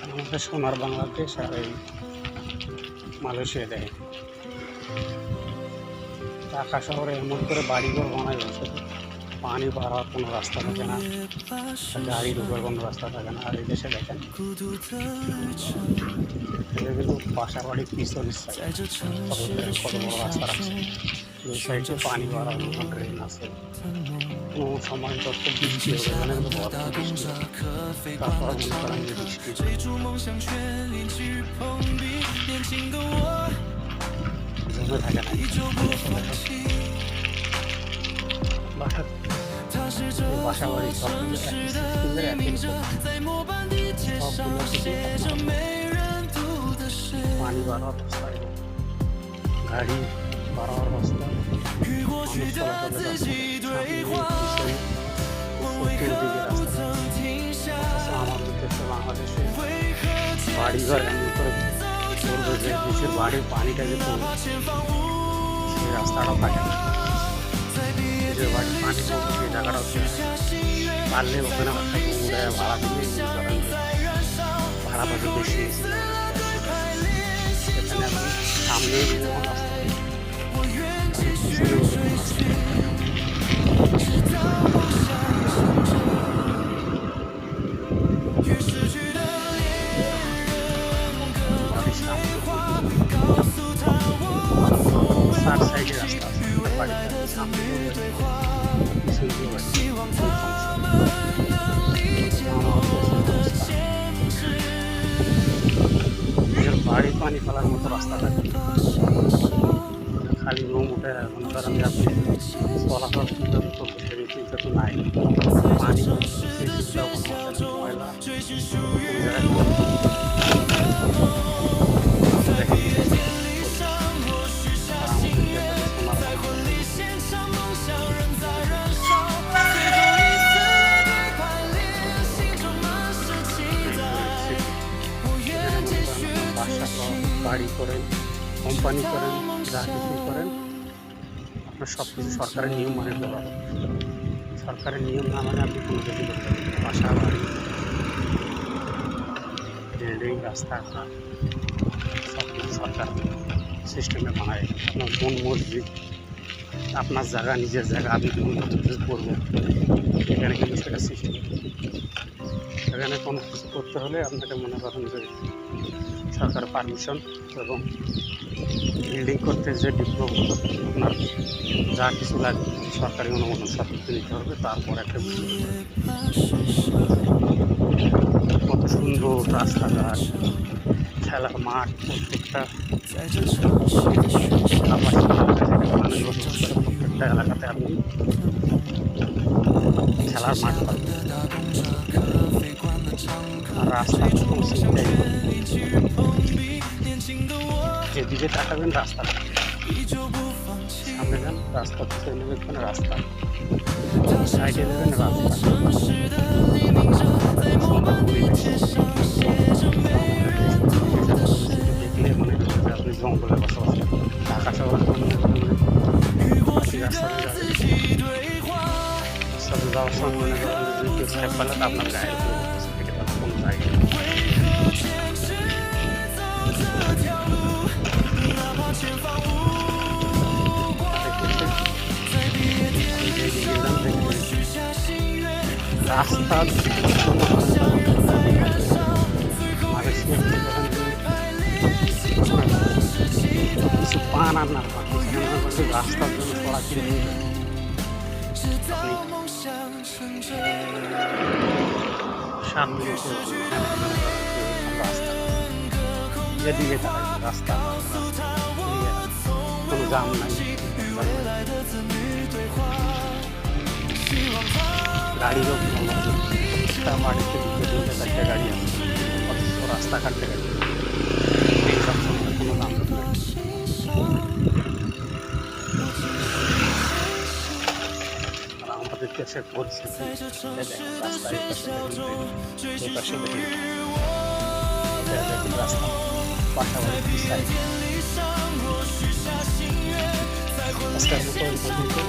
আমাদের সোনার বাংলাদেশ আর এই মালয়েশিয়া দেয়। ঢাকা শহরে এমন করে বাড়িঘর বানায় বসে, পানি বাড়ার কোনো রাস্তা থাকে না, গাড়ি ঢোকার কোনো রাস্তা থাকে না। আর এই দেশে দেখেন এটা কিন্তু বাসা বাড়ির পিছনের সাইড কত বড় রাস্তা রাখছে, দুই সাইডে পানি বাড়ার মতো ড্রেন আছে। কোনো সময় যত বৃষ্টি হবে এখানে কিন্তু ভরপুর বৃষ্টি হবে, তারপর মনে করেন যে বৃষ্টি জমে থাকে না। বাসা বাড়ি সবগুলো একই পানি বাড়ার অবস্থা এবং গাড়ি বাড়ার অবস্থা, মানুষ চলাচলের রাস্তা। আমাদের দেশে বাংলাদেশে বাড়িঘর এমন করে করবে যে দেশের বাড়ির পানিটা যে পড়বে সেই রাস্তাটাও থাকে না। যে বাড়ির পানি পড়বে সেই জায়গাটা হচ্ছে পারলে ওখানে একটা পুকুরে ভাড়া দিয়ে করেন, ভাড়া পাবে বেশি। সেখানে আপনি সামনে চার সাইডে রাস্তা আছে, বাড়ির সামনে বাড়ির পানি ফেলার মতো রাস্তা থাকে, খালি রুম উঠে মনে করেন যে আপনি চলাচল কীভাবে করতে সেরকম চিন্তা তো নাই। পানি সেই সুবিধা কোনো হচ্ছে না, ময়লা বাড়ি করেন, কোম্পানি করেন, যা কিছু করেন আপনার সব কিছু সরকারের নিয়ম মানে চলা। সরকারের নিয়ম না মানে আপনি কোনো কিছু করতে পারেন। বাসা বাড়ি, বিল্ডিং, রাস্তাঘাট সব কিছু সরকার সিস্টেমে বানায়। আপনার কোন মসজিদ, আপনার জায়গা, নিজের জায়গা, আপনি কোন কিছু করবেন এখানে কিন্তু সেটা সিস্টেম। সেখানে কোনো কিছু করতে হলে আপনাকে মনে করেন যে সরকারের পারমিশন এবং বিল্ডিং করতে যে ডিপ্লোমা আপনার যা কিছু লাগে সরকারি অনুমোদন সব কিছু নিতে হবে। তারপর একটা কত সুন্দর রাস্তাঘাট, খেলার মাঠ, প্রত্যেকটা প্রত্যেকটা এলাকাতে আপনি খেলার মাঠ পাবেন। আর রাস্তা যেদিকে তাকাবেন রাস্তা, সামনে যান রাস্তা, পিছনে দেখবেন রাস্তা, সাইডে দেবেন রাস্তা। দেখলে মনে হচ্ছে যে আপনি জঙ্গলে বসবাস করেন। ঢাকা শহরে রাস্তাতে যাওয়ার সময় মনে করেন যে কেউ সাইড পালে তো আপনার গায়ে কেটে ফেলার কোনো জায়গা নেই। রাস্তা কিছু পান আর না পান রাস্তার জন্য চলাচল সামনে রাস্তা, যেদিকে রাস্তা কোনো জাম নাই, গাড়িরও একটা বাড়িতে দুটো চারটে গাড়ি আছে, অথচ রাস্তাঘাট থেকে এইসব সময় কোনো দাম নেই। আর আমাদের দেশের পরিস্থিতি রাস্তায় পাশে রাস্তা পাশাপাশি সাইড আজকের মতো